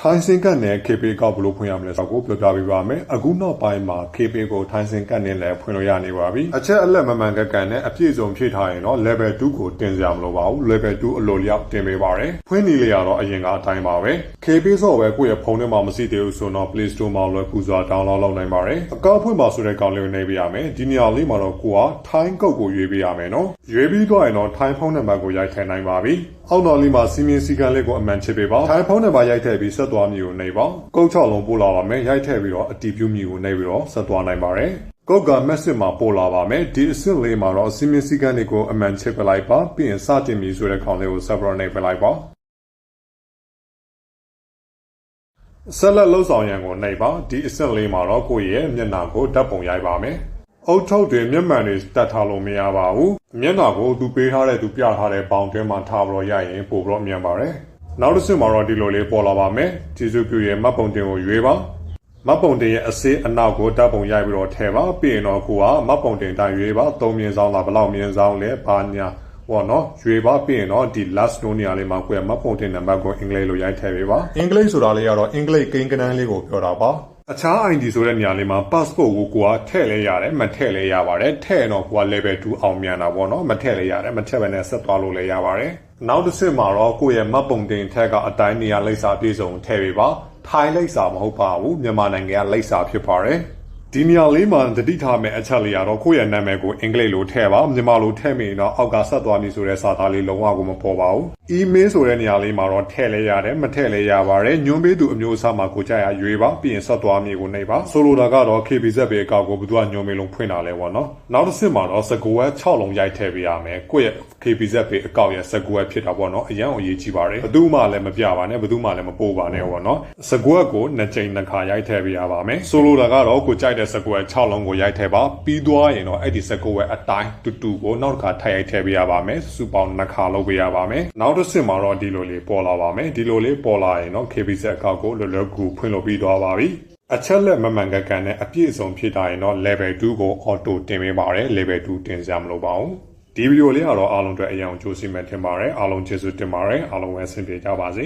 ထိုင်းစင်ကတ်နဲ့ KP ကောက်ဘလို့ဖွင့်ရမလဲဆိုတော့ပြောပြပေးပါမယ်အခုနောက်ပိုင်းမှာ KP ကိုထိုင်းစင်ကတ်နဲ့လည်းဖွင့်လို့ရနေပါပြီအချက်အလက်မမှန်ကန်နဲ့အပြည့်စုံဖြည့်ထားရင်တော့ level 2ကိုတင်စရာမလိုပါဘူး level 2အလိုလျောက်တင်ပေးပါတယ်ဖွင့်နေလေရတော့အရင်ကအတိုင်းပါပဲ KP ဆိုပဲကိုယ့်ရဲ့ဖုန်းထဲမှာမရှိသေးဘူးဆိုတော့ Play Store မှာလွယ်ကူစွာ download လုပ်နိုင်ပါတယ်အကောင့်ဖွင့်ပါဆိုတဲ့ကောင်လေးကိုနှိပ်ပေးရမယ်ဒီနေရာလေးမှာတော့ကိုကထိုင်းကုတ်ကိုရွေးပေးရမယ်နော်ရွေးပြီးတော့ရင်တော့ထိုင်းဖုန်းနံပါတ်ကိုရိုက်ထည့်နိုင်ပါပြီအောက်တော်လေးမှာစီမင်းစည်းကမ်းလေးကိုအမှန်ချစ်ပေးပါထိုင်းဖုန်းနံပါတ်ရိုက်ထည့်ပြီးဆက်သွားမည်ကိုနှိပ်ပါကုတ်6လုံးပို့လာပါမယ်ရိုက်ထည့်ပြီးတော့အတီးပြုမည်ကိုနှိပ်ပြီးတော့ဆက်သွားနိုင်ပါတယ်ကုတ်က message မှာပို့လာပါမယ်ဒီအဆင့်လေးမှာတော့စီမင်းစည်းကမ်းလေးကိုအမှန်ချစ်ပေးလိုက်ပါပြီးရင်စတင်မည်ဆိုတဲ့ခေါင်းလေးကိုဆက်ပြီးတော့နှိပ်ပေးလိုက်ပါဆက်လက်လှုပ်ဆောင်ရန်ကိုနှိပ်ပါဒီအဆင့်လေးမှာတော့ကိုယ့်ရဲ့မျက်နှာကိုဓာတ်ပုံရိုက်ပါမယ်အုတ်ထုတ်တွေမျက်မှန်တွေတတ်ထားလို့မရပါဘူးမျက်နှာကိုသူပေးထားတဲ့သူပြထားတဲ့ဘောင်တွင်းမှာထားပြီးတော့ရရင်ပို့ပြီးတော့မြန်ပါတယ်နောက်တစ်ဆင့်မှာတော့ဒီလိုလေးပေါ်လာပါမယ်ကျေးဇူးပြုရဲ့မှတ်ပုံတင်ကိုရွေးပါမှတ်ပုံတင်ရဲ့အစေးအနောက်ကိုဓာတ်ပုံရိုက်ပြီးတော့ထည့်ပါပြီးရင်တော့ကိုကမှတ်ပုံတင်တိုင်းရွေးပါ3မြင်ဆောင်လားဘယ်လောက်မြင်ဆောင်လဲဘာညာဟောနော်ရွေပါပြီးရင်တော့ဒီ last note နေရာလေးမှာကိုယ့်ရဲ့မှတ်ပုံတင်နံပါတ်ကိုအင်္ဂလိပ်လိုရိုက်ထည့်ပေးပါအင်္ဂလိပ်ဆိုတာလေးကတော့အင်္ဂလိပ်ကိန်းကနန်းလေးကိုပြောတာပါအခြား ID ဆိုတဲ့နေရာလေးမှာ passport ကိုထည့်လဲရတယ်မထည့်လဲရပါတယ်ထည့်တော့ကိုက level 2အောင်မြန်တာပေါ့နော်မထည့်လဲရတယ်မထည့်ဘဲနဲ့ဆက်သွားလို့လဲရပါတယ်နောက်တစ်ဆင့်မှာတော့ကိုယ့်ရဲ့မှတ်ပုံတင်ထက်ကအတိုင်းနေရာလိပ်စာပြည့်စုံထည့်ပေးပါထိုင်းလိပ်စာမဟုတ်ပါဘူးမြန်မာနိုင်ငံကလိပ်စာဖြစ်ပါတယ်ဒီနေရာလေးမှာတတိထားမဲ့အချက်လေးကတော့ကိုယ့်ရဲ့နာမည်ကိုအင်္ဂလိပ်လိုထည့်ပါမြန်မာလိုထည့်မိရင်တော့အောက်ကဆက်သွားပြီဆိုတဲ့စာသားလေးလုံးဝကိုမပေါ်ပါဘူး email ဆိုတဲ့နေရာလေးမှာတော့ထည့်လဲရတယ်မထည့်လဲရပါတယ်ညွှန်းပေးသူအမျိုးအစားမှာကိုကြရရွေးပါပြီးရင်ဆက်သွားမည်ကိုနှိပ်ပါဆိုလိုတာကတော့ KBZ ပဲအကောက်ကိုဘယ်သူကညွှန်းပေးလုံးဖွင့်တာလဲပေါ့နော်နောက်တစ်ဆင့်မှာတော့စကူဝဲ6လုံးရိုက်ထည့်ပေးရမယ်ကိုယ့်ရဲ့ KBZ ပဲအကောက်ရဲ့စကူဝဲဖြစ်တာပေါ့နော်အရန်အရေးကြီးပါတယ်ဘယ်သူမှလည်းမပြပါနဲ့ဘယ်သူမှလည်းမပို့ပါနဲ့ပေါ့နော်စကူဝဲကို2ချိန်2ခါရိုက်ထည့်ပေးရပါမယ်ဆိုလိုတာကတော့ကိုကြိုက်တဲ့စကူဝဲ6လုံးကိုရိုက်ထည့်ပါပြီးသွားရင်တော့အဲ့ဒီစကူဝဲအတိုင်းတူကိုနောက်တစ်ခါထပ်ရိုက်ထည့်ပေးရပါမယ်စုပေါင်း2ခါလုပ်ပေးရပါမယ်နောက်တစ်ဆင့်မှာတော့ဒီလိုလေးပေါ်လာပါမယ်ဒီလိုလေးပေါ်လာရင်တော့ KBZ အကောက်ကိုလွယ်လွယ်ကူဖွင့်လို့ပြီးသွားပါပြီအချက်လက်မမှန်ကန်နဲ့အပြည့်အစုံဖြစ်တာရင်တော့ level 2ကို auto တင်ပေးပါတယ် level 2တင်စရာမလိုပါဘူးဒီဗီဒီယိုလေးကတော့အားလုံးအတွက်အရင်အောင်ကြိုးစီမဲ့ထင်ပါတယ်အားလုံးကျေးဇူးတင်ပါတယ်အားလုံးပဲအဆင်ပြေကြပါစေ